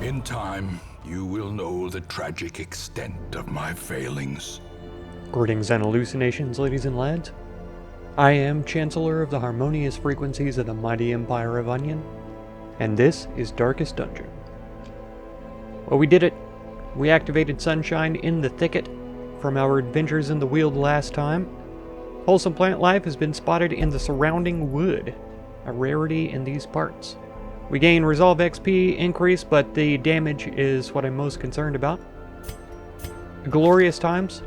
In time, you will know the tragic extent of my failings. Greetings and hallucinations, ladies and lads. I am Chancellor of the harmonious frequencies of the mighty Empire of Onion, and this is Darkest Dungeon. Well, we did it. We activated Sunshine in the Thicket from our adventures in the Weald last time. Wholesome plant life has been spotted in the surrounding wood, a rarity in these parts. We gain Resolve XP increase, but the damage is what I'm most concerned about. Glorious times.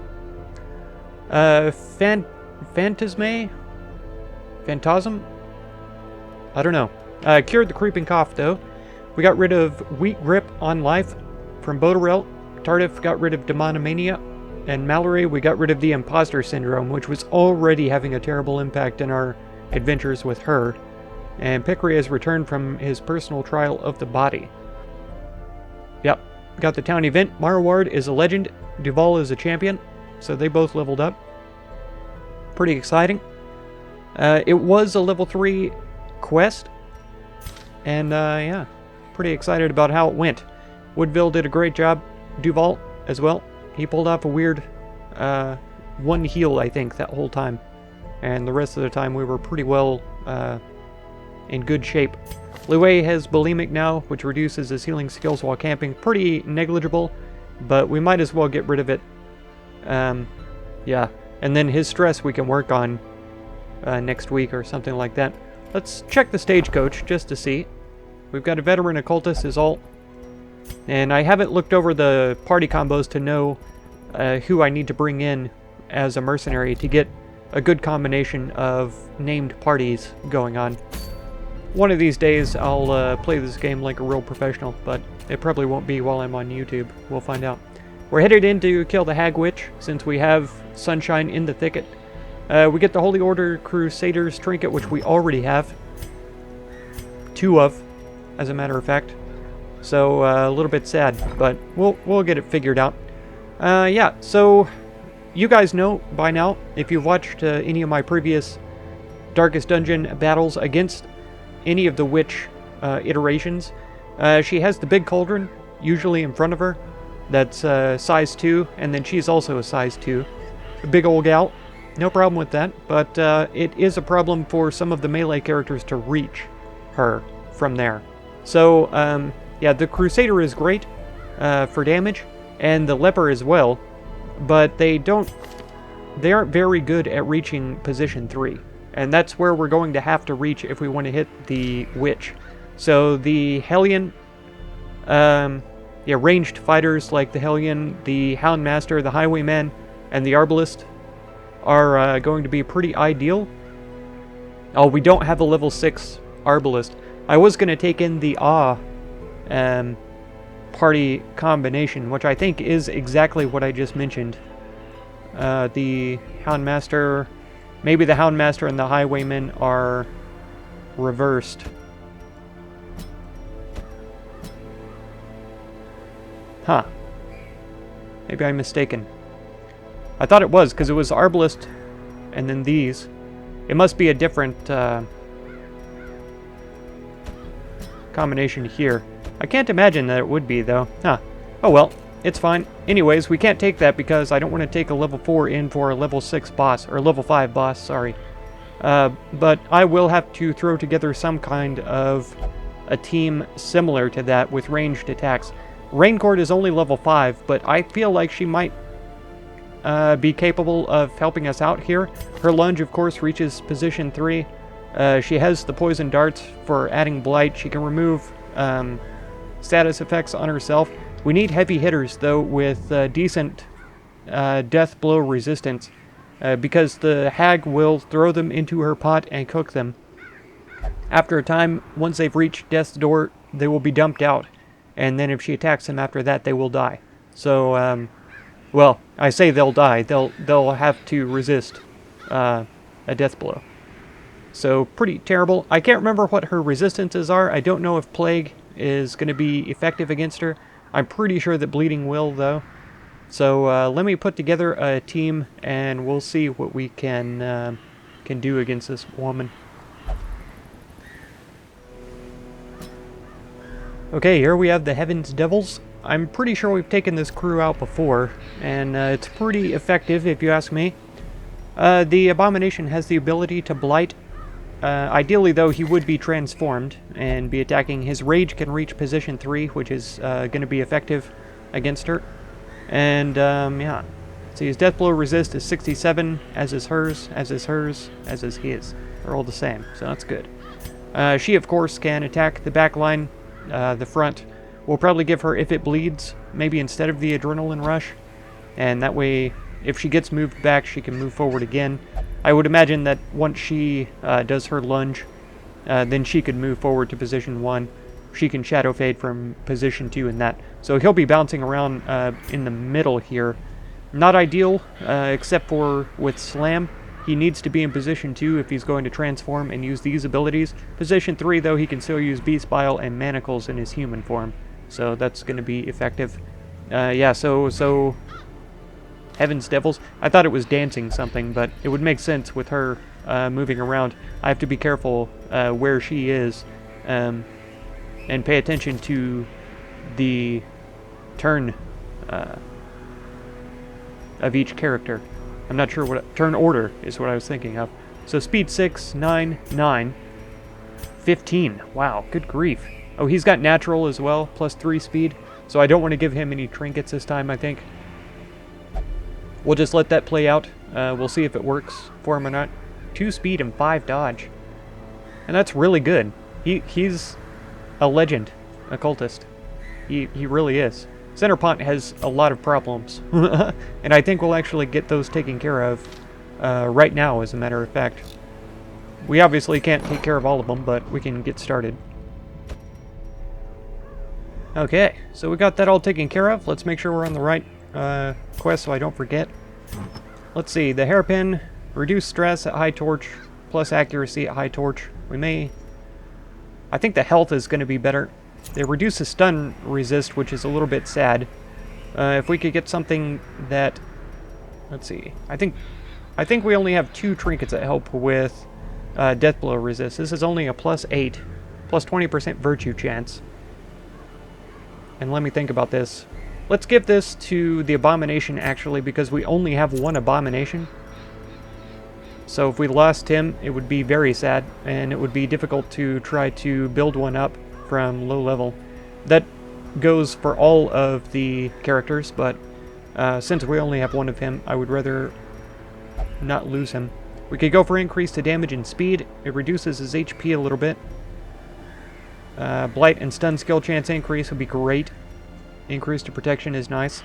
Phantasm? I don't know. Cured the creeping cough, though. We got rid of Weak Grip on Life from Bodarel. Tardif got rid of Demonomania. And Mallory, we got rid of the Imposter Syndrome, which was already having a terrible impact in our adventures with her. And Pickery has returned from his personal trial of the body. Yep. Got the town event. Marward is a legend. Duval is a champion. So they both leveled up. Pretty exciting. It was a level 3 quest. And yeah, pretty excited about how it went. Woodville did a great job. Duval as well. He pulled off a weird one heal, I think, that whole time. And the rest of the time we were pretty well in good shape. Liwei has bulimic now, which reduces his healing skills while camping. Pretty negligible, but we might as well get rid of it. Yeah, and then his stress we can work on next week or something like that. Let's check the stagecoach just to see. We've got a veteran occultist as alt. And I haven't looked over the party combos to know who I need to bring in as a mercenary to get a good combination of named parties going on. One of these days I'll play this game like a real professional, but it probably won't be while I'm on YouTube. We'll find out. We're headed in to kill the Hag Witch, since we have Sunshine in the Thicket. We get the Holy Order Crusaders trinket, which we already have. 2 of, as a matter of fact. So, a little bit sad, but we'll get it figured out. Yeah, so you guys know by now, if you've watched any of my previous Darkest Dungeon battles against any of the witch iterations, she has the big cauldron, usually in front of her, that's size 2, and then she's also a size 2. A big old gal, no problem with that, but it is a problem for some of the melee characters to reach her from there. So, yeah, the Crusader is great for damage, and the Leper as well, but they aren't very good at reaching position 3. And that's where we're going to have to reach if we want to hit the Witch. So the Hellion, yeah, ranged fighters like the Hellion, the Houndmaster, the Highwayman, and the Arbalist are going to be pretty ideal. Oh, we don't have a level 6 Arbalist. I was going to take in the party combination, which I think is exactly what I just mentioned. The Houndmaster, maybe the Houndmaster and the Highwayman are reversed. Huh. Maybe I'm mistaken. I thought it was, because it was Arbalist and then these. It must be a different combination here. I can't imagine that it would be, though. Huh. Oh well, it's fine. Anyways, we can't take that because I don't want to take a level 4 in for a level 6 boss, or level 5 boss, sorry. But I will have to throw together some kind of a team similar to that with ranged attacks. Raincourt is only level 5, but I feel like she might be capable of helping us out here. Her lunge, of course, reaches position 3. She has the poison darts for adding blight. She can remove status effects on herself. We need heavy hitters, though, with decent death blow resistance, because the Hag will throw them into her pot and cook them. After a time, once they've reached death's door, they will be dumped out, and then if she attacks them after that, they will die. So, well, I say they'll die. They'll have to resist a death blow. So, pretty terrible. I can't remember what her resistances are. I don't know if Plague is going to be effective against her. I'm pretty sure that Bleeding will, though. So, let me put together a team, and we'll see what we can do against this woman. Okay, here we have the Heaven's Devils. I'm pretty sure we've taken this crew out before, and it's pretty effective if you ask me. The Abomination has the ability to blight. Ideally, though, he would be transformed and be attacking. His Rage can reach position 3, which is going to be effective against her. And, yeah. See, his Death Blow resist is 67, as is hers, as is hers, as is his. They're all the same, so that's good. She, of course, can attack the back line, the front. We'll probably give her If It Bleeds, maybe instead of the Adrenaline Rush. And that way, if she gets moved back, she can move forward again. I would imagine that once she does her lunge, then she could move forward to position 1. She can Shadow Fade from position 2 and that. So he'll be bouncing around in the middle here. Not ideal, except for with Slam. He needs to be in position 2 if he's going to transform and use these abilities. Position 3, though, he can still use Beast Bile and Manacles in his human form. So that's going to be effective. Yeah, so Heaven's Devils. I thought it was dancing something, but it would make sense with her moving around. I have to be careful where she is and pay attention to the turn of each character. I'm not sure what... Turn order is what I was thinking of. So speed 6, 9, 9, 15. Wow, good grief. Oh, he's got natural as well, plus 3 speed. So I don't want to give him any trinkets this time, I think. We'll just let that play out. We'll see if it works for him or not. 2 speed and 5 dodge. And that's really good. He's a legend, occultist. He really is. Centerpont has a lot of problems. And I think we'll actually get those taken care of right now, as a matter of fact. We obviously can't take care of all of them, but we can get started. Okay, so we got that all taken care of. Let's make sure we're on the right quest so I don't forget. Let's see, the hairpin, reduce stress at high torch, plus accuracy at high torch. We may... I think the health is going to be better. They reduce the stun resist, which is a little bit sad. If we could get something that... Let's see, I think we only have 2 trinkets that help with death blow resist. This is only a plus 8, plus 20% virtue chance. And let me think about this. Let's give this to the Abomination, actually, because we only have 1 Abomination. So if we lost him, it would be very sad, and it would be difficult to try to build one up from low level. That goes for all of the characters, but since we only have 1 of him, I would rather not lose him. We could go for increase to damage and speed. It reduces his HP a little bit. Blight and stun skill chance increase would be great. Increase to protection is nice.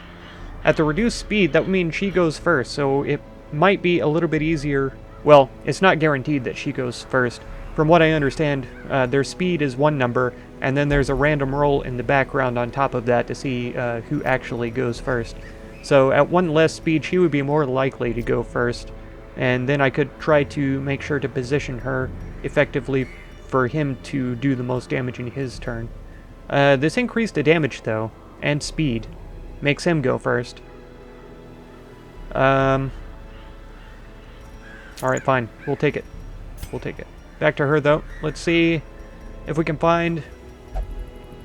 At the reduced speed, that would mean she goes first, so it might be a little bit easier. Well, it's not guaranteed that she goes first. From what I understand, their speed is 1 number, and then there's a random roll in the background on top of that to see who actually goes first. So at 1 less speed, she would be more likely to go first, and then I could try to make sure to position her effectively for him to do the most damage in his turn. This increase to damage, though, and speed, makes him go first. Alright, fine. We'll take it. We'll take it. Back to her, though. Let's see if we can find...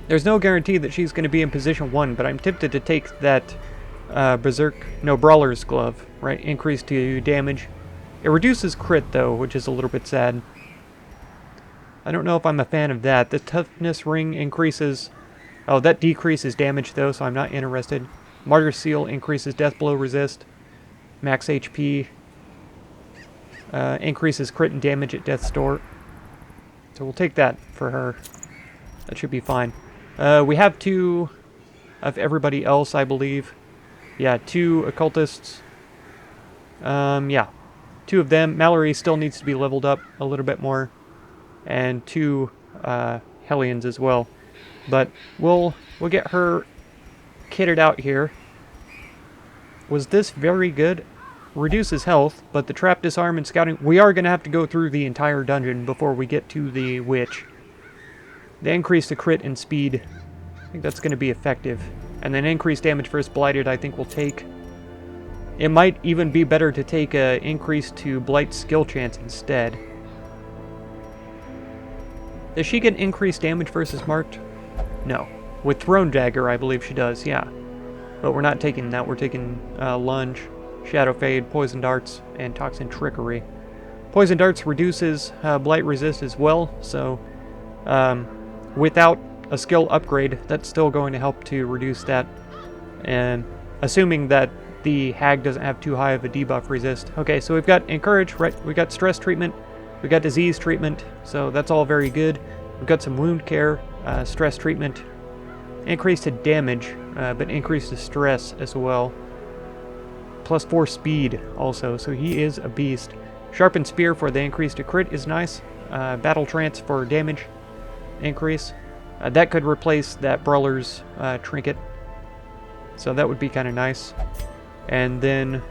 There's no guarantee that she's going to be in position 1, but I'm tempted to take that Brawler's Glove, right? Increase to damage. It reduces crit, though, which is a little bit sad. I don't know if I'm a fan of that. The Toughness Ring increases... Oh, that decreases damage, though, so I'm not interested. Martyr Seal increases death blow resist. Max HP. Increases crit and damage at death's door. So we'll take that for her. That should be fine. We have 2 of everybody else, I believe. Yeah, 2 occultists. Yeah. 2 of them. Mallory still needs to be leveled up a little bit more. And 2 Hellions as well. But we'll get her kitted out here. Was this very good? Reduces health, but the trap, disarm, and scouting... We are going to have to go through the entire dungeon before we get to the witch. The increase to crit and speed, I think that's going to be effective. And then increased damage versus blighted, I think we'll take. It might even be better to take an increase to blight skill chance instead. Does she get increased damage versus marked? No. With Throne Dagger, I believe she does, yeah. But we're not taking that. We're taking Lunge, Shadow Fade, Poison Darts, and Toxin Trickery. Poison Darts reduces Blight Resist as well, so without a skill upgrade, that's still going to help to reduce that. And assuming that the Hag doesn't have too high of a debuff resist. Okay, so we've got Encourage, right? We got Stress Treatment, we got Disease Treatment, so that's all very good. We've got some Wound Care, Stress Treatment, increase to damage, but increase to stress as well. Plus 4 speed also, so he is a beast. Sharpened Spear for the increase to crit is nice. Battle Trance for damage increase. That could replace that Brawler's Trinket, so that would be kind of nice. And then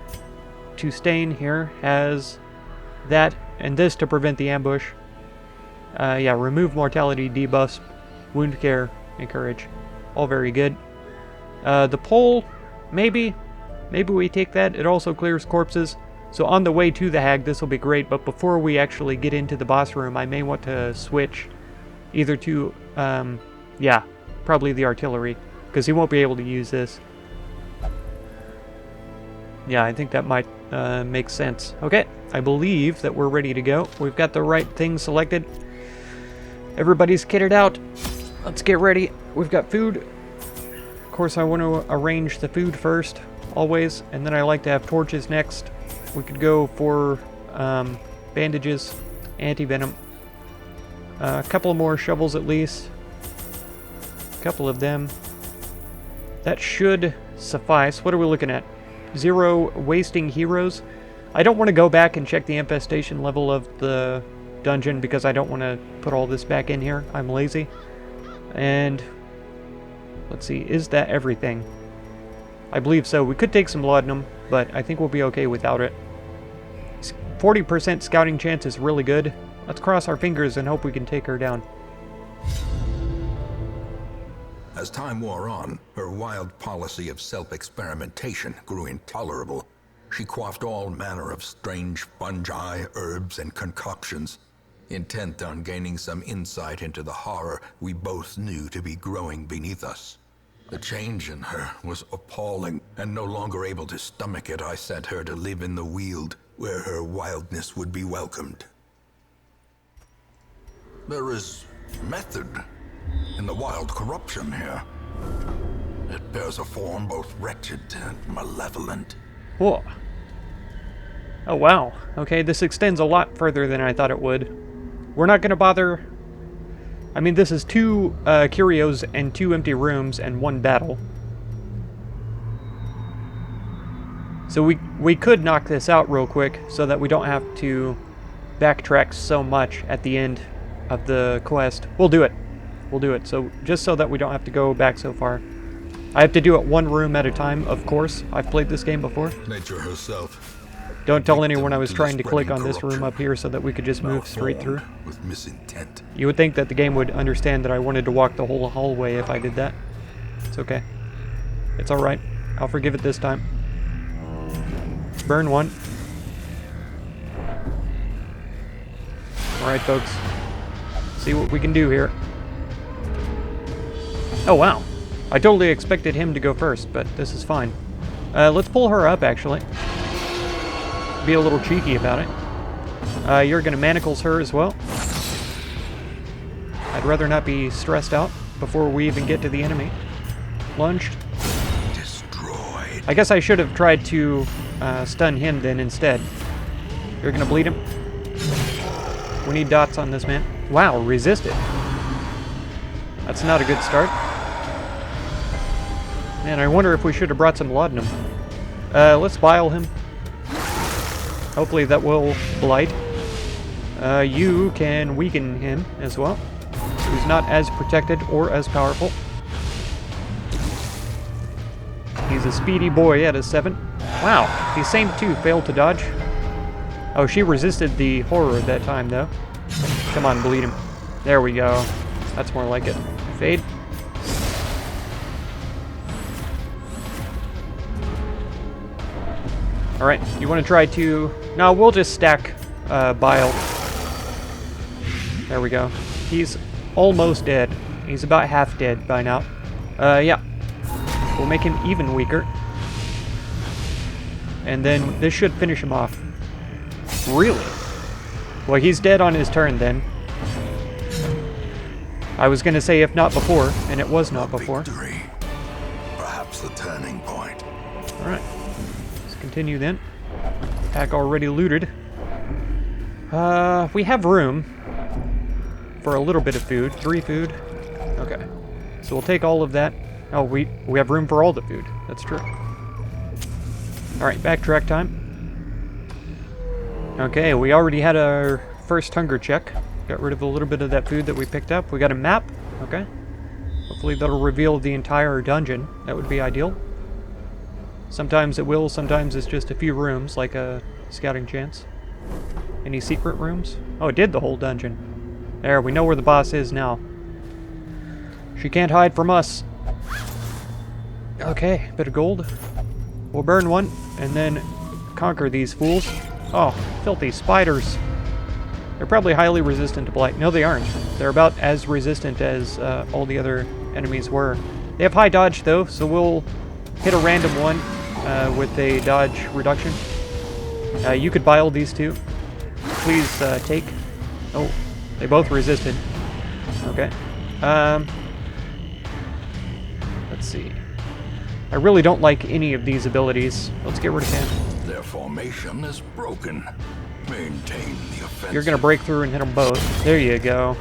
to Stain here has that, and this to prevent the ambush. Yeah, remove mortality debuffs, wound care, encourage. All very good. The pole, maybe we take that. It also clears corpses. So on the way to the Hag, this will be great. But before we actually get into the boss room, I may want to switch either to, yeah, probably the artillery, because he won't be able to use this. Yeah, I think that might make sense. Okay, I believe that we're ready to go. We've got the right thing selected. Everybody's kitted out. Let's get ready. We've got food. Of course, I want to arrange the food first, always, and then I like to have torches next. We could go for bandages, anti-venom, a couple more shovels at least, a couple of them. That should suffice. What are we looking at? 0 wasting heroes. I don't want to go back and check the infestation level of the dungeon because I don't want to put all this back in here. I'm lazy. And let's see, is that everything? I believe so. We could take some laudanum, but I think we'll be okay without it. 40% scouting chance is really good. Let's cross our fingers and hope we can take her down. As time wore on, her wild policy of self-experimentation grew intolerable. She quaffed all manner of strange fungi, herbs, and concoctions, intent on gaining some insight into the horror we both knew to be growing beneath us. The change in her was appalling, and no longer able to stomach it, I sent her to live in the Weald, where her wildness would be welcomed. There is method in the wild corruption here. It bears a form both wretched and malevolent. Whoa. Oh, wow. Okay, this extends a lot further than I thought it would. We're not going to bother... I mean, this is 2 curios and 2 empty rooms and 1 battle. So we could knock this out real quick so that we don't have to backtrack so much at the end of the quest. We'll do it. We'll do it. So just so that we don't have to go back so far. I have to do it 1 room at a time, of course. I've played this game before. Nature herself. Don't tell anyone I was trying to click on this room up here so that we could just move straight through. With misintent. You would think that the game would understand that I wanted to walk the whole hallway if I did that. It's okay. It's alright. I'll forgive it this time. Burn 1. Alright, folks. See what we can do here. Oh, wow. I totally expected him to go first, but this is fine. Let's pull her up, actually. Be a little cheeky about it. You're going to manacles her as well. I'd rather not be stressed out before we even get to the enemy. Lunged. Destroyed. I guess I should have tried to stun him then instead. You're going to bleed him. We need dots on this man. Wow, resisted. That's not a good start. Man, I wonder if we should have brought some laudanum. Let's bile him. Hopefully that will blight. You can weaken him as well. He's not as protected or as powerful. He's a speedy boy at a 7. Wow, these same 2 failed to dodge. Oh, she resisted the horror at that time, though. Come on, bleed him. There we go. That's more like it. Fade. Alright, you want to try to... No, we'll just stack bile. There we go. He's almost dead. He's about half dead by now. Yeah. We'll make him even weaker. And then this should finish him off. Really? Well, he's dead on his turn then. I was going to say if not before, and it was not before. Victory. Perhaps the turning point. Alright. Let's continue then. Pack already looted. We have room for a little bit of food. 3 food. Okay. So we'll take all of that. Oh, we have room for all the food. That's true. Alright, backtrack time. Okay, we already had our first hunger check. Got rid of a little bit of that food that we picked up. We got a map. Okay. Hopefully that'll reveal the entire dungeon. That would be ideal. Sometimes it will, sometimes it's just a few rooms, like a scouting chance. Any secret rooms? Oh, it did the whole dungeon. There, we know where the boss is now. She can't hide from us. Okay, bit of gold. We'll burn one, and then conquer these fools. Oh, filthy spiders. They're probably highly resistant to blight. No, they aren't. They're about as resistant as all the other enemies were. They have high dodge, though, so we'll hit a random one with a dodge reduction. You could bile these two. Please take. Oh, they both resisted. Okay. Let's see. I really don't like any of these abilities. Let's get rid of him. Their formation is broken. Maintain the offensive. You're gonna break through and hit them both. There you go.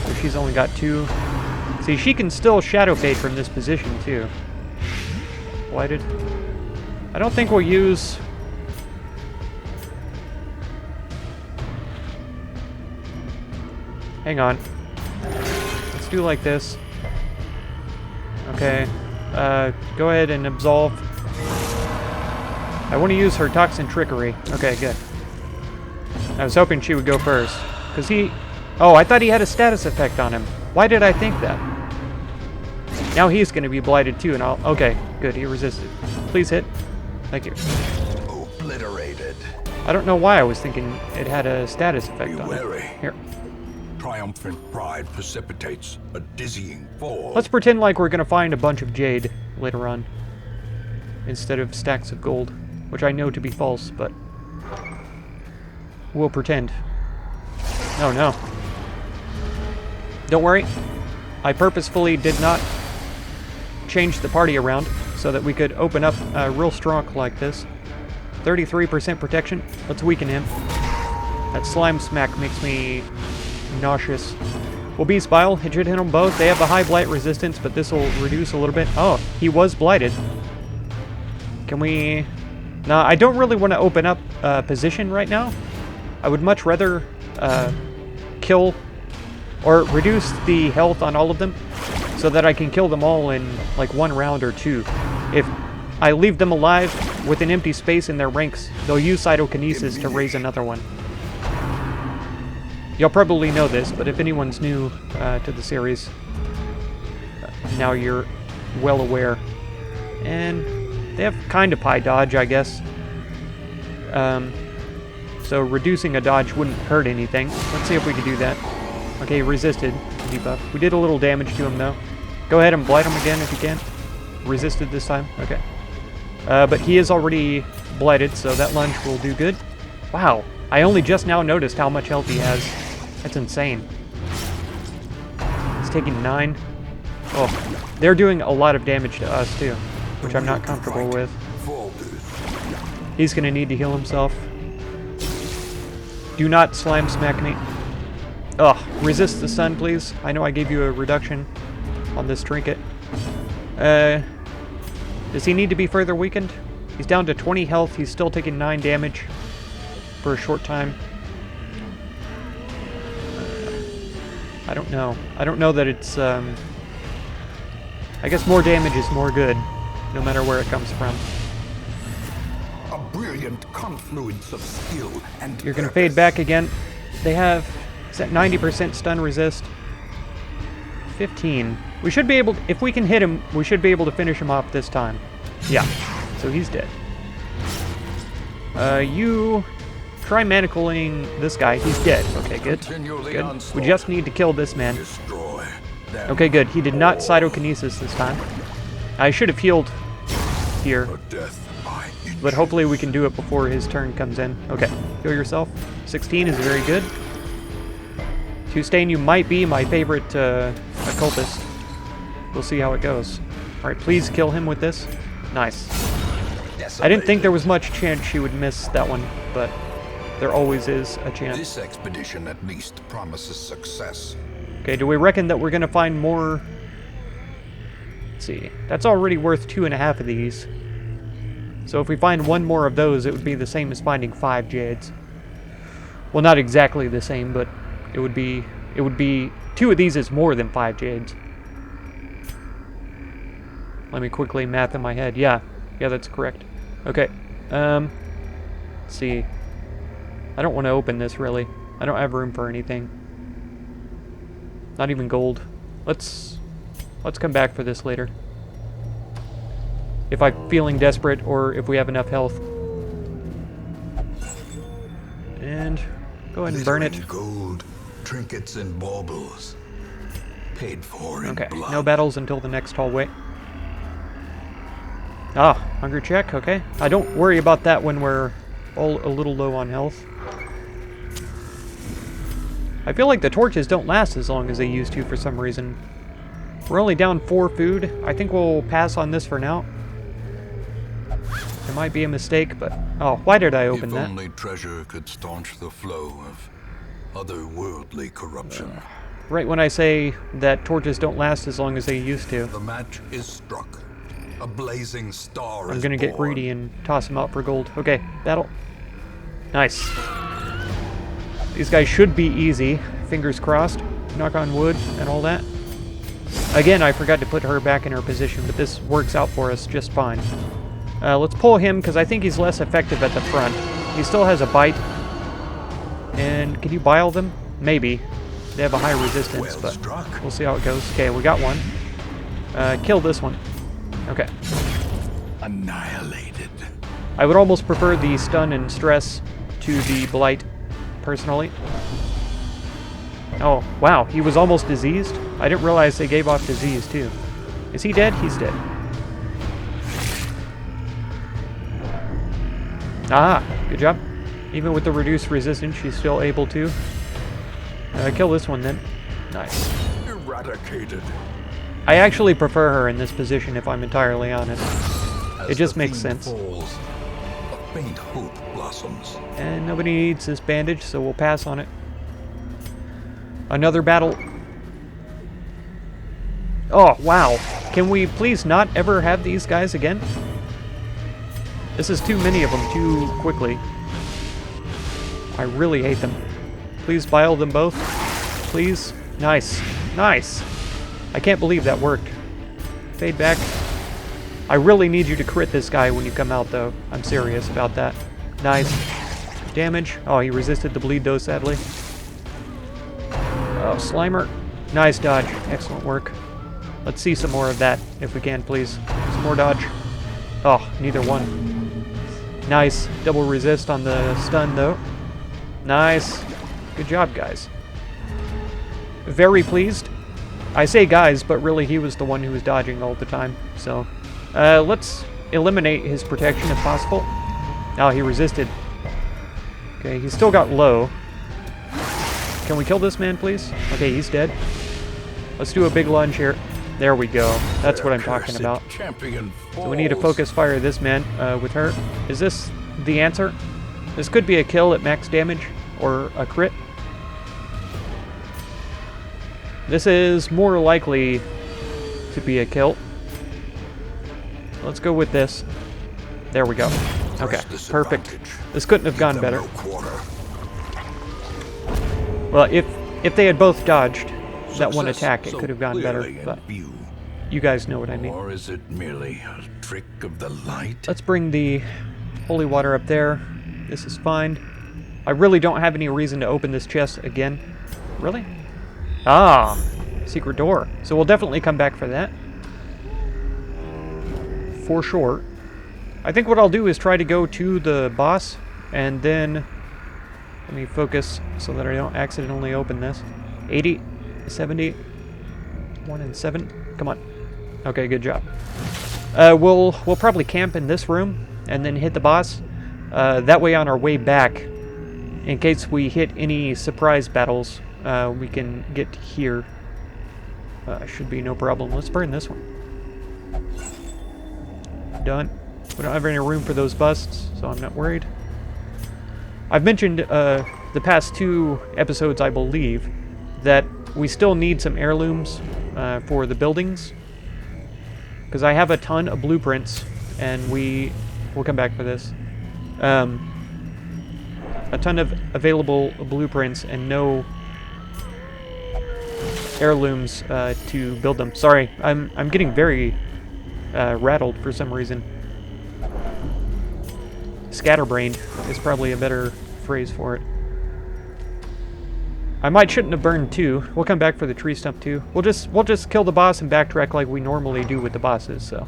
So she's only got 2. See, she can still shadow fade from this position too. Blighted. I don't think we'll use. Hang on. Let's do like this. Okay. Go ahead and absolve. I want to use her toxin trickery. Okay, good. I was hoping she would go first. Because he... Oh, I thought he had a status effect on him. Why did I think that? Now he's going to be blighted too, and I'll... Okay, good. He resisted. Please hit. Thank you. Obliterated. I don't know why I was thinking it had a status effect Be on wary. it. Here. Triumphant pride precipitates a dizzying fall. Let's pretend like we're going to find a bunch of jade later on. Instead of stacks of gold. Which I know to be false, but... We'll pretend. Oh no. Don't worry. I purposefully did not change the party around so that we could open up real strong like this. 33% protection. Let's weaken him. That slime smack makes me nauseous. We'll Beast Bile. It should hit them both. They have a high blight resistance, but this will reduce a little bit. Oh, he was blighted. Can we... No, I don't really want to open up position right now. I would much rather kill or reduce the health on all of them so that I can kill them all in like 1 round or 2. If I leave them alive with an empty space in their ranks, they'll use cytokinesis to raise another one. You'll probably know this, but if anyone's new to the series, now you're well aware. And they have kind of high dodge, I guess. So reducing a dodge wouldn't hurt anything. Let's see if we can do that. Okay, resisted debuff. We did a little damage to him, though. Go ahead and blight him again if you can. Resisted this time. Okay. But he is already blighted, so that lunge will do good. Wow. I only just now noticed how much health he has. That's insane. He's taking 9. Oh, they're doing a lot of damage to us, too, which I'm not comfortable with. He's going to need to heal himself. Do not slime smack me. Ugh, resist the sun, please. I know I gave you a reduction on this trinket. Does he need to be further weakened? He's down to 20 health. He's still taking 9 damage for a short time. I don't know. I don't know that it's, I guess more damage is more good, no matter where it comes from. A brilliant confluence of skill and You're going to fade back again. They have, is that 90% stun resist? 15. We should be able, if we can hit him, we should be able to finish him off this time. Yeah, so he's dead. You try manacling this guy. He's dead. Okay, good. Good. We just need to kill this man. destroy. them. Okay, good. He did not cytokinesis this time. I should have healed here, A death by but hopefully we can do it before his turn comes in. Okay, heal yourself. 16 is very good. To stain, you might be my favorite occultist. We'll see how it goes. Alright, please kill him with this. Nice. I didn't think there was much chance she would miss that one, but there always is a chance. This expedition at least promises success. Okay, do we reckon that we're going to find more? Let's see. That's already worth 2.5 of these. So if we find one more of those, it would be the same as finding 5 jades. Well, not exactly the same, but it would be 2 of these is more than 5 jades. Let me quickly math in my head. Yeah, that's correct. Okay. Let's see. I don't want to open this, really. I don't have room for anything. Not even gold. Let's come back for this later. If I'm feeling desperate or if we have enough health. And go ahead and burn it. Gold, trinkets and baubles. Paid for in Okay, blood. no battles until the next hallway. Ah, hunger check, okay. I don't worry about that when we're all a little low on health. I feel like the torches don't last as long as they used to for some reason. We're only down 4 food. I think we'll pass on this for now. It might be a mistake, but... Oh, why did I open that? If only treasure could staunch the flow of otherworldly corruption. Right when I say that torches don't last as long as they used to. The match is struck. A blazing star I'm is gonna get born. greedy and toss them out for gold. Okay, battle. Nice. These guys should be easy. Fingers crossed. Knock on wood and all that. Again, I forgot to put her back in her position, but this works out for us just fine. Let's pull him, because I think he's less effective at the front. He still has a bite. And can you bile them? Maybe. They have a high resistance, Well but struck. we'll see how it goes. Okay, we got one. Kill this one. Okay. Annihilated. I would almost prefer the stun and stress to the blight, personally. Oh, wow, he was almost diseased? I didn't realize they gave off disease, too. Is he dead? He's dead. Ah, good job. Even with the reduced resistance, she's still able to. Kill this one, then. Nice. Eradicated. I actually prefer her in this position, if I'm entirely honest. It just makes sense. Falls, a faint hope blossoms. And nobody needs this bandage, so we'll pass on it. Another battle. Oh, wow. Can we please not ever have these guys again? This is too many of them too quickly. I really hate them. Please bile them both. Please. Nice. Nice. I can't believe that worked. Fade back. I really need you to crit this guy when you come out, though. I'm serious about that. Nice. Damage. Oh, he resisted the bleed, though, sadly. Oh, Slimer. Nice dodge. Excellent work. Let's see some more of that, if we can, please. Some more dodge. Oh, neither one. Nice. Double resist on the stun, though. Nice. Good job, guys. Very pleased. I say guys, but really he was the one who was dodging all the time. So, let's eliminate his protection if possible. Oh, he resisted. Okay, he's still got low. Can we kill this man, please? Okay, he's dead. Let's do a big lunge here. There we go. That's what I'm talking about. Champion So we need to focus fire this man with her. Is this the answer? This could be a kill at max damage, or a crit. This is more likely to be a kill. Let's go with this. There we go. Okay, perfect. This couldn't have gone better. Well, if they had both dodged that one attack, it could have gone better, but you guys know what I mean. Or is it merely a trick of the light? Let's bring the holy water up there. This is fine. I really don't have any reason to open this chest again. Really? Ah, secret door. So we'll definitely come back for that. For sure. I think what I'll do is try to go to the boss, and then... Let me focus so that I don't accidentally open this. 80, 70... 1 and 7. Come on. Okay, good job. We'll probably camp in this room and then hit the boss. That way on our way back, in case we hit any surprise battles, we can get here. Should be no problem. Let's burn this one. Done. We don't have any room for those busts, so I'm not worried. I've mentioned the past 2 episodes, I believe, that we still need some heirlooms for the buildings. Because I have a ton of blueprints, and we'll come back for this. A ton of available blueprints and no heirlooms to build them. Sorry, I'm getting very rattled for some reason. Scatterbrained is probably a better phrase for it. I shouldn't have burned 2. We'll come back for the tree stump too. We'll just kill the boss and backtrack like we normally do with the bosses. So,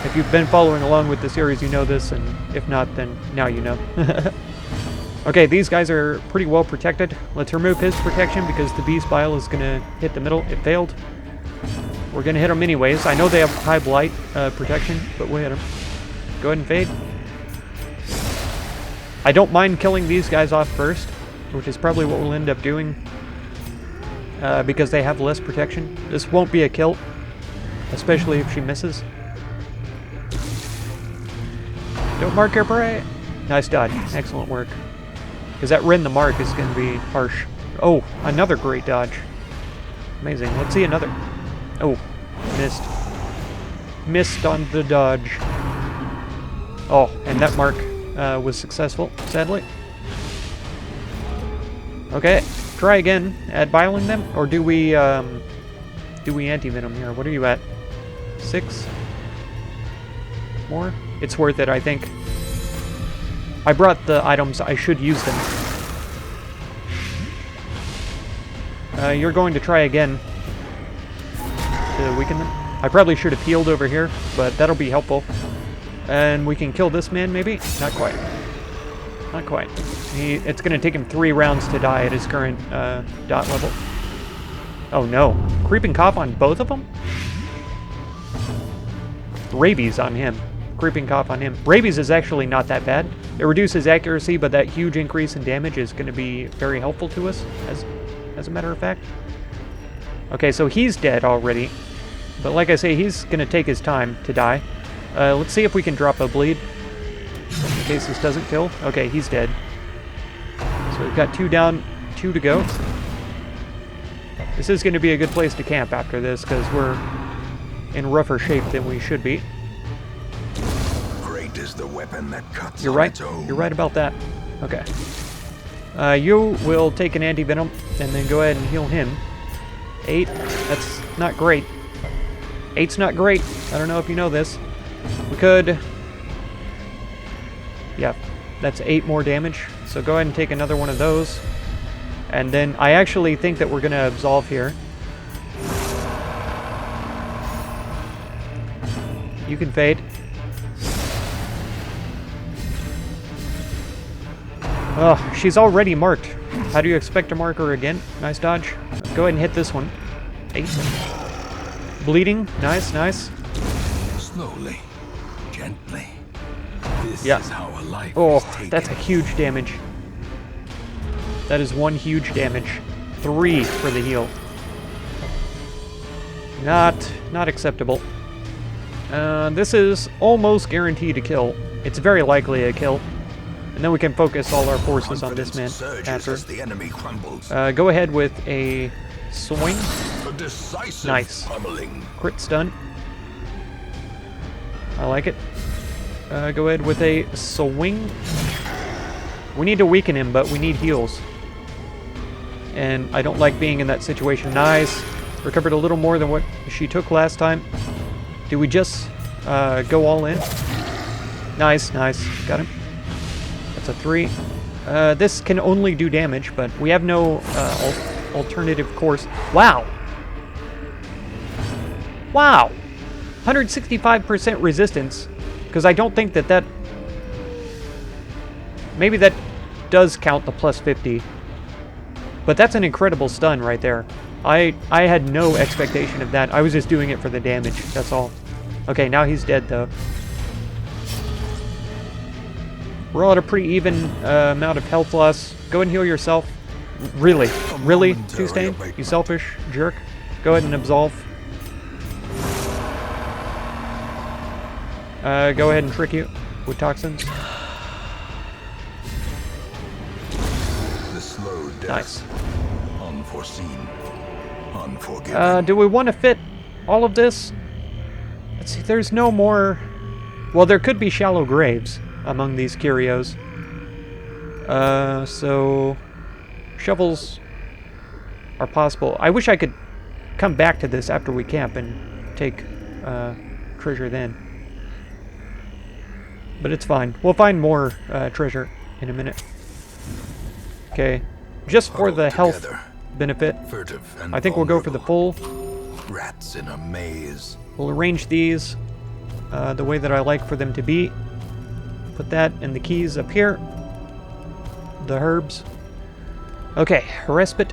if you've been following along with the series, you know this, and if not, then now you know. Okay, these guys are pretty well protected. Let's remove his protection because the beast bile is gonna hit the middle. It failed. We're gonna hit them anyways. I know they have high blight protection, but we'll hit them. Go ahead and fade. I don't mind killing these guys off first, which is probably what we'll end up doing, because they have less protection. This won't be a kill, especially if she misses. Don't mark her prey. Nice dodge. Excellent work. Because that Ren the Mark is going to be harsh. Oh, another great dodge. Amazing. Let's see another. Oh, missed. Missed on the dodge. Oh, and that mark was successful, sadly. Okay, try again at biling them, or do we anti-venom here? What are you at? 6? More? It's worth it, I think. I brought the items, I should use them. You're going to try again to weaken them. I probably should have healed over here, but that'll be helpful. And we can kill this man, maybe? Not quite. Not quite. It's going to take him 3 rounds to die at his current dot level. Oh no. Creeping cough on both of them? Rabies on him. Creeping cough on him. Rabies is actually not that bad. It reduces accuracy, but that huge increase in damage is going to be very helpful to us, as a matter of fact. Okay, so he's dead already. But like I say, he's going to take his time to die. Let's see if we can drop a bleed, in case this doesn't kill. Okay, he's dead. So we've got 2 down, 2 to go. This is going to be a good place to camp after this, because we're in rougher shape than we should be. Great is the weapon that cuts You're on right. its own. You're right about that. Okay. You will take an anti-venom, and then go ahead and heal him. 8. That's not great. 8's not great. I don't know if you know this. We could... Yeah, that's 8 more damage. So go ahead and take another one of those. And then I actually think that we're going to absolve here. You can fade. Oh, she's already marked. How do you expect to mark her again? Nice dodge. Go ahead and hit this one. 8. Bleeding. Nice, nice. Slowly, gently. This is how a life Oh, is taken. that's a huge damage. That is 1 huge damage. 3 for the heal. Not acceptable. This is almost guaranteed to kill. It's very likely a kill. And then we can focus all our forces on this man after. As the enemy crumbles. Go ahead with a swing. A decisive Nice. pummeling. Crit stun. I like it. Go ahead with a swing. We need to weaken him, but we need heals. And I don't like being in that situation. Nice. Recovered a little more than what she took last time. Do we just go all in? Nice, nice. Got him. That's a 3. This can only do damage, but we have no alternative course. Wow. Wow. 165% resistance. Because I don't think that... Maybe that does count the plus 50. But that's an incredible stun right there. I had no expectation of that. I was just doing it for the damage, that's all. Okay, now he's dead, though. We're all at a pretty even amount of health loss. Go ahead and heal yourself. Really? Really, Two-Stain? You selfish jerk? Go ahead and absolve. Go ahead and trick you with toxins. The slow death. Nice. Unforeseen. Unforgiving. Do we want to fit all of this? Let's see, there's no more... Well, there could be shallow graves among these curios. So... Shovels are possible. I wish I could come back to this after we camp and take treasure then. But it's fine. We'll find more treasure in a minute. Okay. Just for the health benefit, I think we'll go for the full. Rats in a maze. We'll arrange these the way that I like for them to be. Put that and the keys up here. The herbs. Okay, respite.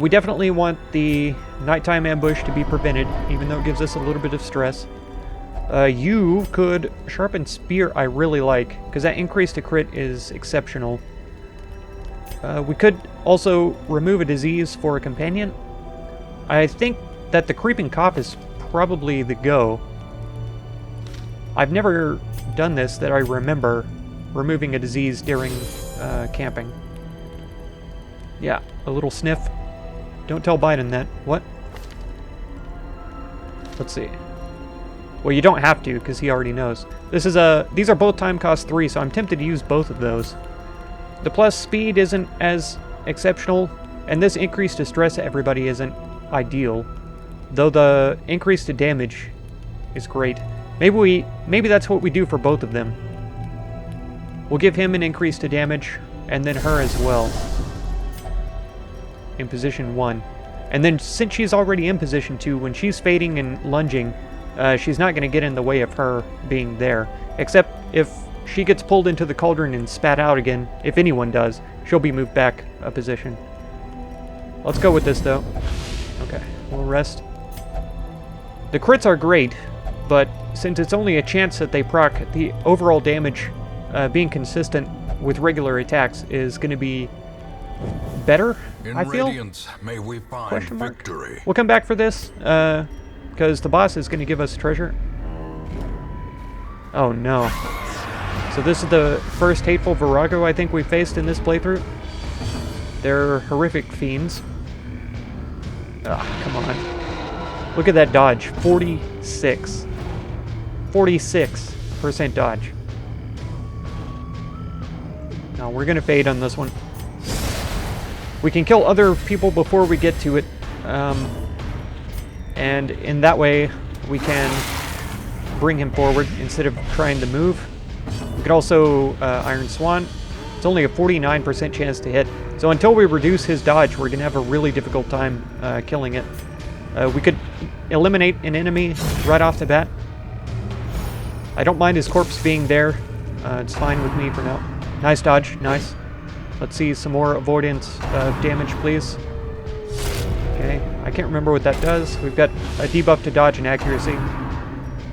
We definitely want the nighttime ambush to be prevented, even though it gives us a little bit of stress. You could sharpen spear, I really like, because that increase to crit is exceptional. We could also remove a disease for a companion. I think that the creeping cough is probably the go. I've never done this that I remember, removing a disease during camping. Yeah, a little sniff. Don't tell Biden that. What? Let's see. Well, you don't have to, because he already knows. These are both time cost 3, so I'm tempted to use both of those. The plus speed isn't as exceptional, and this increase to stress to everybody isn't ideal. Though the increase to damage is great. Maybe that's what we do for both of them. We'll give him an increase to damage, and then her as well. In position 1. And then since she's already in position 2, when she's fading and lunging, she's not going to get in the way of her being there. Except if she gets pulled into the cauldron and spat out again, if anyone does, she'll be moved back a position. Let's go with this, though. Okay, we'll rest. The crits are great, but since it's only a chance that they proc, the overall damage being consistent with regular attacks is going to be better, I feel. Radiance, may we find victory. We'll come back for this, because the boss is going to give us treasure. Oh no. So this is the first hateful Virago I think we faced in this playthrough. They're horrific fiends. Ah, come on. Look at that dodge. 46. 46% dodge. No, we're going to fade on this one. We can kill other people before we get to it. And in that way, we can bring him forward instead of trying to move. We could also Iron Swan. It's only a 49% chance to hit. So until we reduce his dodge, we're going to have a really difficult time killing it. We could eliminate an enemy right off the bat. I don't mind his corpse being there. It's fine with me for now. Nice dodge, nice. Let's see some more avoidance of damage, please. Okay, I can't remember what that does. We've got a debuff to dodge and accuracy.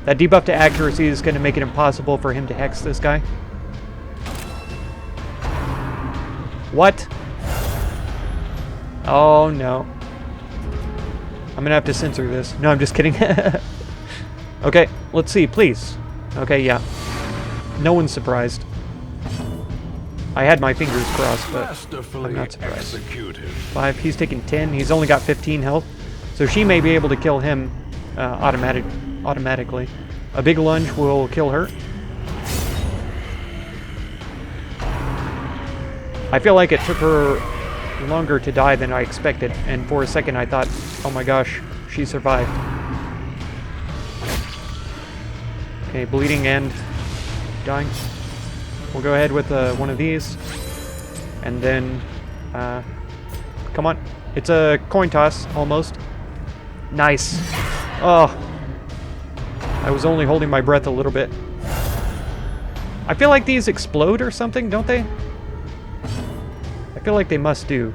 That debuff to accuracy is going to make it impossible for him to hex this guy. What? Oh, no. I'm going to have to censor this. No, I'm just kidding. Okay, let's see, please. Okay, yeah. No one's surprised. I had my fingers crossed, but I'm not surprised. 5, he's taking 10. He's only got 15 health. So she may be able to kill him automatically. A big lunge will kill her. I feel like it took her longer to die than I expected, and for a second I thought, oh my gosh, she survived. Okay, bleeding and dying. We'll go ahead with one of these, and then, come on. It's a coin toss, almost. Nice. Oh. I was only holding my breath a little bit. I feel like these explode or something, don't they? I feel like they must do.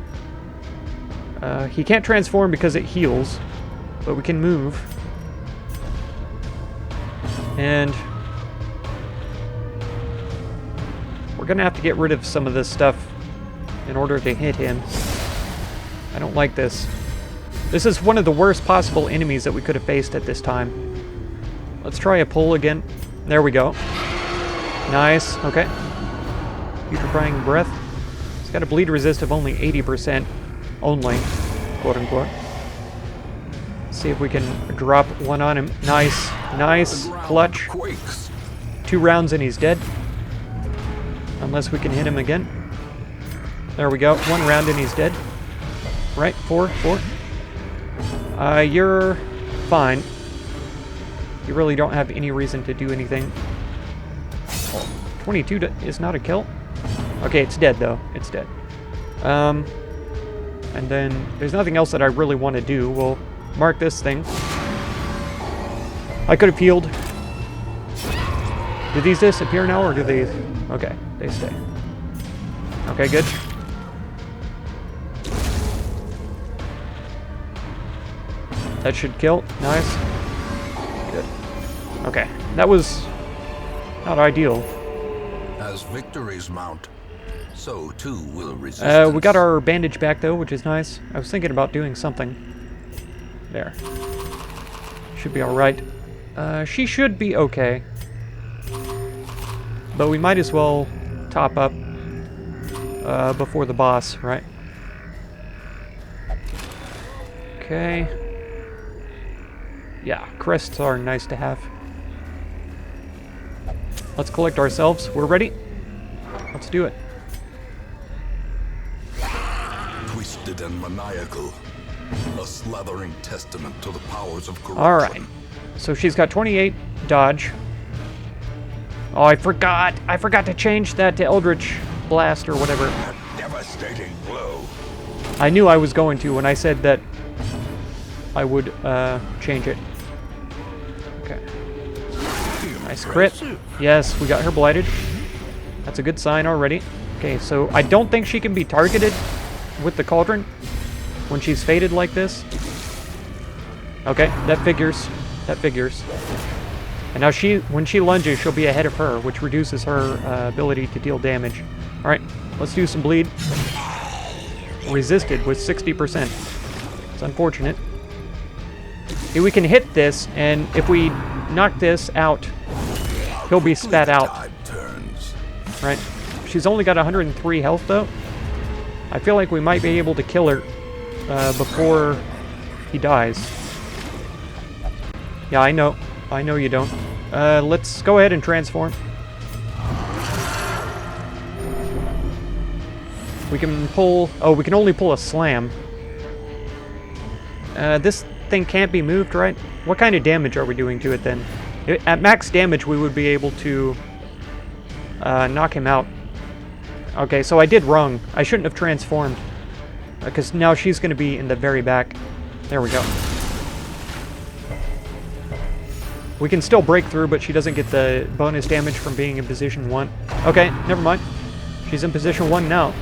He can't transform because it heals, but we can move. And we're gonna have to get rid of some of this stuff in order to hit him. I don't like this. This is one of the worst possible enemies that we could have faced at this time. Let's try a pull again. There we go. Nice. Okay. Putrefying breath. It's got a bleed resist of only 80%. Only, quote unquote. See if we can drop one on him. Nice. Nice. Clutch. 2 rounds and he's dead. Unless we can hit him again. There we go. 1 round and he's dead. Right, 4. You're fine. You really don't have any reason to do anything. 22 is not a kill. Okay, it's dead though. It's dead. And then there's nothing else that I really want to do. We'll mark this thing. I could have healed. Do these disappear now or do they... Okay, they stay. Okay, good. That should kill. Nice. Good. Okay, that was not ideal. As victories mount, so too will resistance. We got our bandage back though, which is nice. I was thinking about doing something. There. Should be alright. She should be okay. But we might as well top up before the boss, right? Okay. Yeah, crests are nice to have. Let's collect ourselves. We're ready. Let's do it. Twisted and maniacal. A slathering testament to the powers of corruption. Alright. So she's got 28 dodge. Oh, I forgot to change that to Eldritch Blast or whatever. A devastating blow. I knew I was going to when I said that I would change it. Okay. Nice crit. Yes, we got her blighted. That's a good sign already. Okay, so I don't think she can be targeted with the cauldron when she's faded like this. Okay, that figures. That figures. And now when she lunges, she'll be ahead of her, which reduces her ability to deal damage. Alright, let's do some bleed. Resisted with 60%. It's unfortunate. Okay, we can hit this, and if we knock this out, he'll be spat out. Right? She's only got 103 health, though. I feel like we might be able to kill her before he dies. Yeah, I know. I know you don't. Let's go ahead and transform. We can pull... Oh, we can only pull a slam. This thing can't be moved, right? What kind of damage are we doing to it, then? At max damage, we would be able to knock him out. Okay, so I did wrong. I shouldn't have transformed. Because now she's going to be in the very back. There we go. We can still break through, but she doesn't get the bonus damage from being in position 1. Okay, never mind. She's in position 1 now.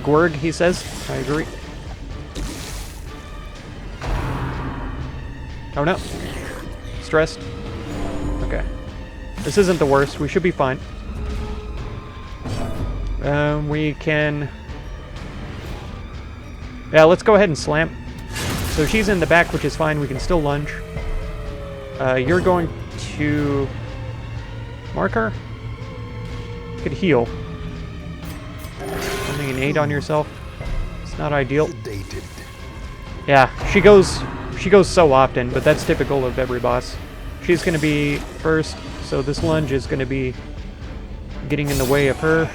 Gorg, he says. I agree. Oh no. Stressed. Okay. This isn't the worst. We should be fine. We can... Yeah, let's go ahead and slam. So she's in the back, which is fine. We can still lunge. You're going to... mark her? You could heal. Something an 8 on yourself. It's not ideal. Yeah, she goes so often, but that's typical of every boss. She's going to be first, so this lunge is going to be getting in the way of her.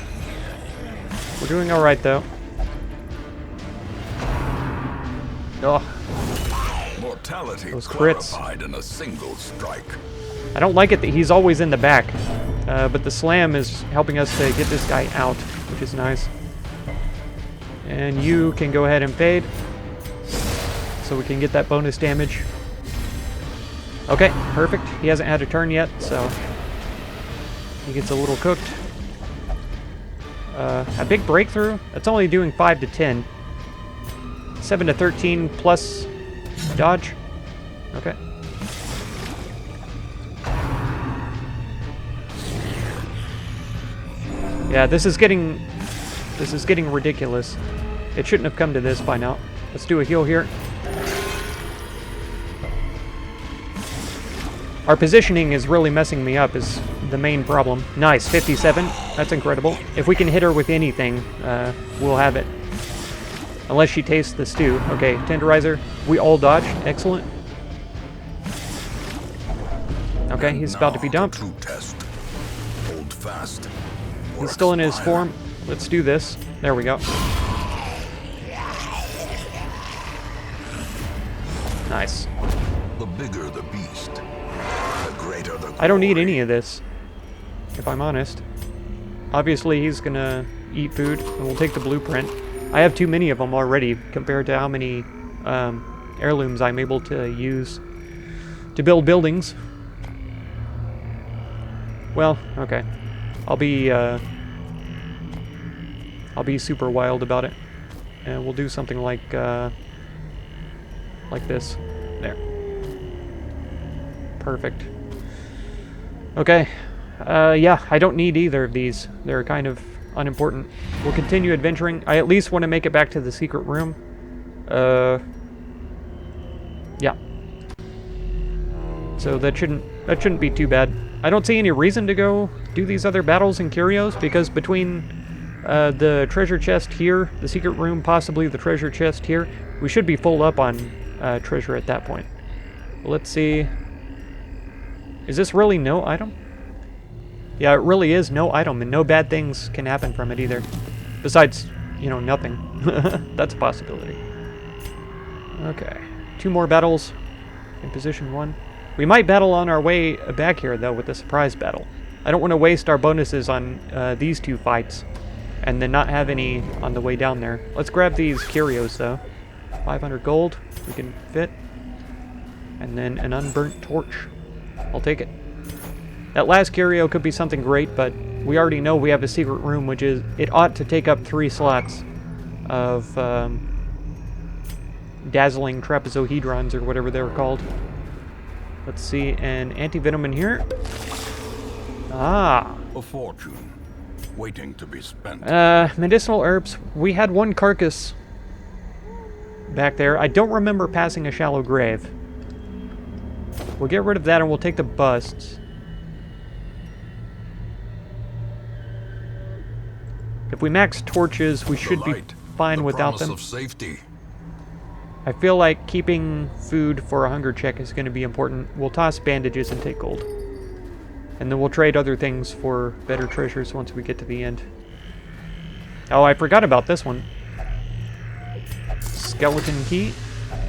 We're doing alright, though. Ugh. Mortality those crits. In a single strike. I don't like it that he's always in the back, but the slam is helping us to get this guy out, which is nice. And you can go ahead and fade, so we can get that bonus damage. Okay, perfect. He hasn't had a turn yet, so he gets a little cooked. A big breakthrough? That's only doing 5 to 10. 7 to 13 plus dodge. Okay. Yeah, this is getting ridiculous. It shouldn't have come to this by now. Let's do a heal here. Our positioning is really messing me up is the main problem. Nice, 57. That's incredible. If we can hit her with anything, we'll have it. Unless she tastes the stew. Okay, tenderizer. We all dodged. Excellent. Okay, he's about to be dumped. True test. Hold fast. He's still in his form. Let's do this. There we go. Nice. The bigger the beast, the greater the glory. I don't need any of this, if I'm honest. Obviously, he's gonna eat food, and we'll take the blueprint. I have too many of them already compared to how many heirlooms I'm able to use to build buildings. Well, okay. I'll be super wild about it, and we'll do something like this. There. Perfect. Okay. Yeah, I don't need either of these. They're kind of unimportant. We'll continue adventuring. I at least want to make it back to the secret room. Yeah. So that shouldn't be too bad. I don't see any reason to go do these other battles in curios, because between the treasure chest here, the secret room, possibly the treasure chest here, we should be full up on treasure at that point. Let's see. Is this really no item? Yeah, it really is no item, and no bad things can happen from it either. Besides, you know, nothing. That's a possibility. Okay. 2 more battles in position 1. We might battle on our way back here, though, with the surprise battle. I don't want to waste our bonuses on these 2 fights, and then not have any on the way down there. Let's grab these curios, though. 500 gold, we can fit. And then an unburnt torch. I'll take it. That last curio could be something great, but we already know we have a secret room, which is... It ought to take up 3 slots of dazzling trapezohedrons, or whatever they were called. Let's see, an anti-venom in here. Ah. A fortune, waiting to be spent. Medicinal herbs. We had 1 carcass back there. I don't remember passing a shallow grave. We'll get rid of that and we'll take the busts. If we max torches, we should be fine without them. Of safety. I feel like keeping food for a hunger check is going to be important. We'll toss bandages and take gold. And then we'll trade other things for better treasures once we get to the end. Oh, I forgot about this one. Skeleton key.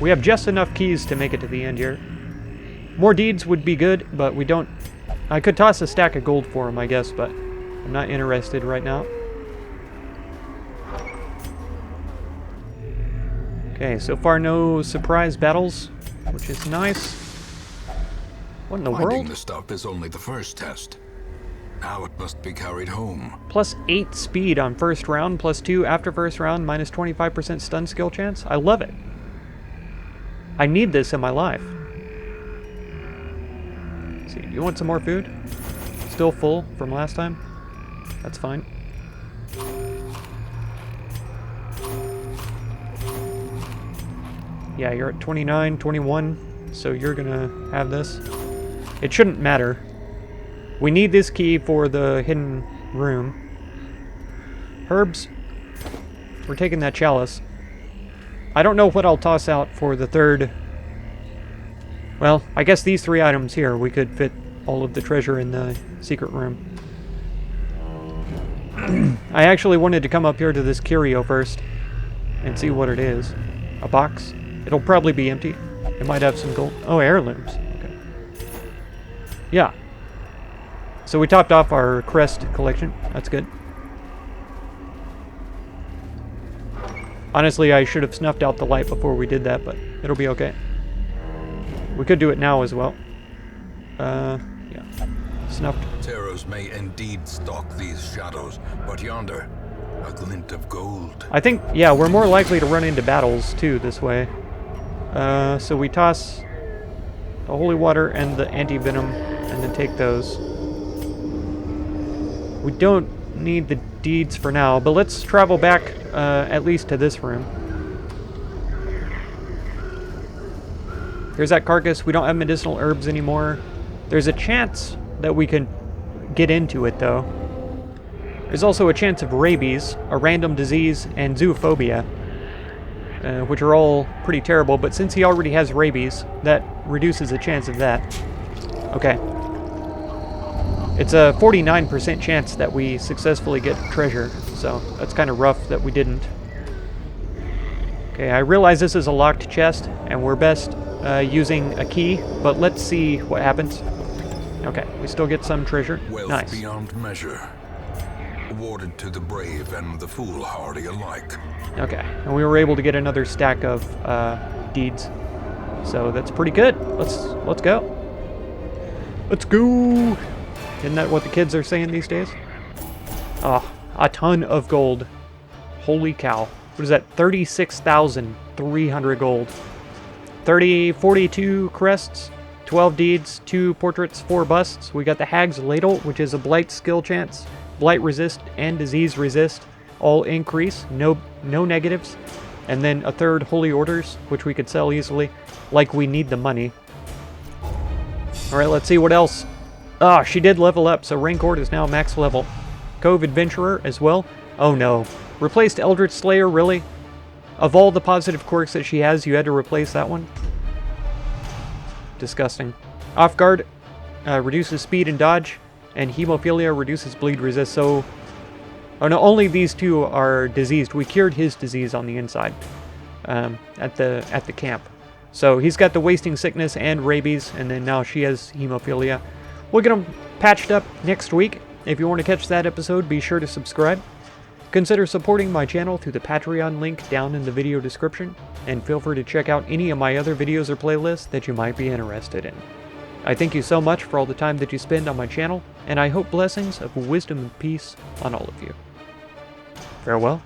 We have just enough keys to make it to the end here. More deeds would be good, but we don't... I could toss a stack of gold for them, I guess, but I'm not interested right now. Okay, so far no surprise battles, which is nice. What in the world? Finding the stuff is only the first test. Now it must be carried home. Plus 8 speed on first round, plus 2 after first round, minus 25% stun skill chance. I love it. I need this in my life. Let's see, do you want some more food? Still full from last time? That's fine. Yeah, you're at 29, 21, so you're gonna have this. It shouldn't matter. We need this key for the hidden room. Herbs. We're taking that chalice. I don't know what I'll toss out for the third. Well, I guess these 3 items here, we could fit all of the treasure in the secret room. I actually wanted to come up here to this curio first and see what it is. A box. It'll probably be empty. It might have some gold. Oh, heirlooms. Okay. Yeah. So we topped off our crest collection. That's good. Honestly, I should have snuffed out the light before we did that, but it'll be okay. We could do it now as well. Yeah. Snuffed. Terrors may indeed stalk these shadows, but yonder, A glint of gold. I think, yeah, we're more likely to run into battles, too, this way. So we toss the holy water and the anti-venom, and then take those. We don't need the deeds for now, but let's travel back, at least to this room. There's that carcass. We don't have medicinal herbs anymore. There's a chance that we can get into it, though. There's also a chance of rabies, a random disease, and zoophobia, which are all pretty terrible, but since he already has rabies, that reduces the chance of that. Okay. It's a 49% chance that we successfully get treasure, so that's kind of rough that we didn't. Okay, I realize this is a locked chest, and we're best using a key, but let's see what happens. Okay, we still get some treasure. Wealth Nice. beyond measure. Awarded to the brave and the foolhardy alike. Okay, and we were able to get another stack of deeds, so that's pretty good. Let's go. Let's go. Isn't that what the kids are saying these days? Oh, a ton of gold. Holy cow. What is that? 36,300 gold. 42 crests, 12 deeds, 2 portraits, 4 busts. We got the Hag's Ladle, which is a blight skill chance. Blight resist and disease resist all increase, no negatives. And then a third Holy Orders, which we could sell easily, like we need the money. Alright, let's see what else. Ah, she did level up, so Raincourt is now max level. Cove Adventurer as well. Oh no. Replaced Eldritch Slayer, really? Of all the positive quirks that she has, you had to replace that one? Disgusting. Off Guard reduces speed and dodge, and Hemophilia reduces bleed resist, so... Oh no, only these two are diseased. We cured his disease on the inside at the camp. So he's got the Wasting Sickness and Rabies, and then now she has Hemophilia. We'll get them patched up next week. If you want to catch that episode, be sure to subscribe. Consider supporting my channel through the Patreon link down in the video description, and feel free to check out any of my other videos or playlists that you might be interested in. I thank you so much for all the time that you spend on my channel, and I hope blessings of wisdom and peace on all of you. Farewell.